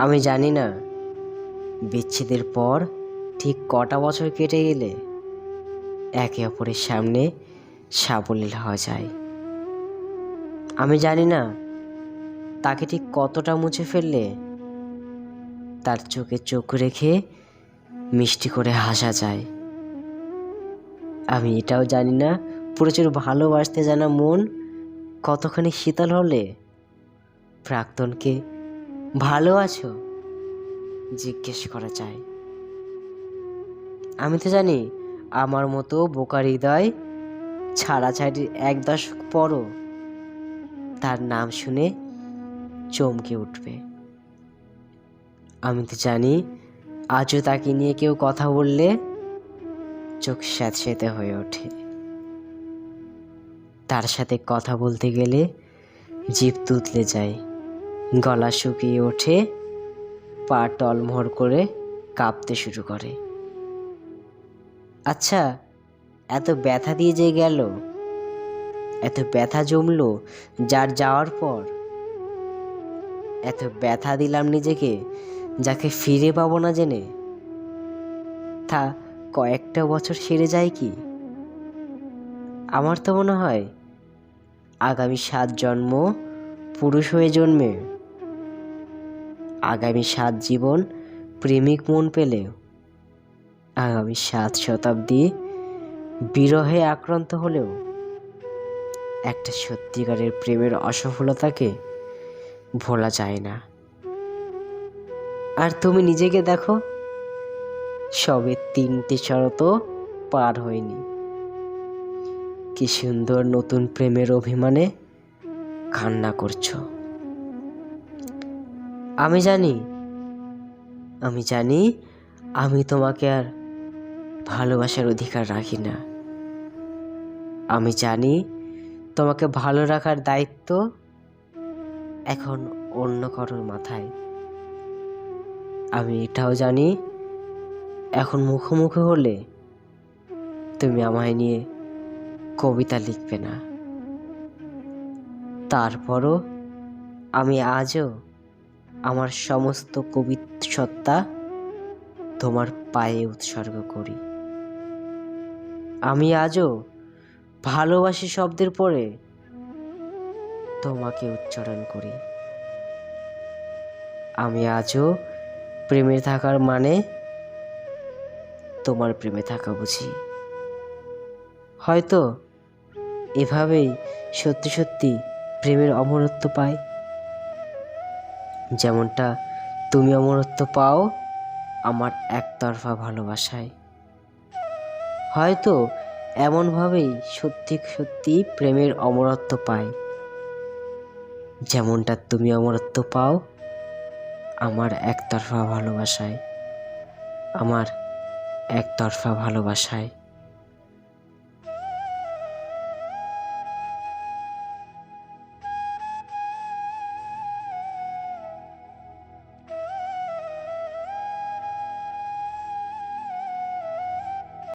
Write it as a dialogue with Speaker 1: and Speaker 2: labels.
Speaker 1: আমি জানি না বিচ্ছেদের পর ঠিক কটা বছর কেটে গেলে একে অপরের সামনে সাবলীল হওয়া যায়। আমি জানি না তাকে ঠিক কতটা মুছে ফেললে তার চোখে চোখ রেখে মিষ্টি করে হাসা যায়। আমি এটাও জানি না প্রচুর ভালোবাসতে জানা মন কতখানি শীতল হলে প্রাক্তনকে ভালো আছো জিজ্ঞেস করা যায়। আমি তো জানি আমার মতো বোকা হৃদয় ছাড়াছাড়ির 10 দশক পরও তার নাম শুনে চমকে উঠবে। আমি তো জানি আজও তাকে নিয়ে কেউ কথা বললে চোখ স্যাঁতসেঁতে হয়ে ওঠে। তার সাথে কথা বলতে গেলে জিভ তুতলে যায়, গলা শুকিয়ে ওঠে, পা টলমড় করে কাঁপতে শুরু করে। আচ্ছা, এত ব্যথা দিয়ে যে গেল, এত ব্যথা জমলো যার যাওয়ার পর, এত ব্যথা দিলাম নিজেকে যাকে ফিরে পাবো না জেনে, তা কয়েকটা বছর সেরে যায় কি? আমার তো মনে হয় আগামী 7 জন্ম পুরুষ হয়ে জন্মে, আগামী 7 জীবন প্রেমিক মন পেলেও, আগামী 7 শতাব্দী বিরহে আক্রান্ত হলেও একটা সত্যিকারের প্রেমের অসফলতাকে ভোলা যায় না। আর তুমি নিজেকে দেখো, সবে 3টে শরত পার হয়নি, কি সুন্দর নতুন প্রেমের অভিমানে কান্না করছো। আমি জানি আমি তোমাকে আর ভালোবাসার অধিকার রাখি না। আমি জানি তোমাকে ভালো রাখার দায়িত্ব এখন অন্য কারোর মাথায়। আমি এটাও জানি এখন মুখোমুখি হলে তুমি আমায় নিয়ে কবিতা লিখবে না। তারপরও আমি আজও আমার সমস্ত সত্তা তোমার পায়ে উৎসর্গ করি। আমি আজও ভালোবাসি শব্দের পরে তোমাকে উচ্চারণ করি। আমি আজও প্রেমে থাকার মানে তোমার প্রেমে থাকা বুঝি। হয়তো এভাবেই সত্যি সত্যি প্রেমের অমরত্ব পাই, যেমনটা তুমি অমরত্ব পাও আমার একতরফা ভালোবাসায়। হয়তো এমনভাবেই সত্যি সত্যি প্রেমের অমরত্ব পাই, যেমনটা তুমি অমরত্ব পাও আমার একতরফা ভালোবাসায়, আমার একতরফা ভালোবাসায়।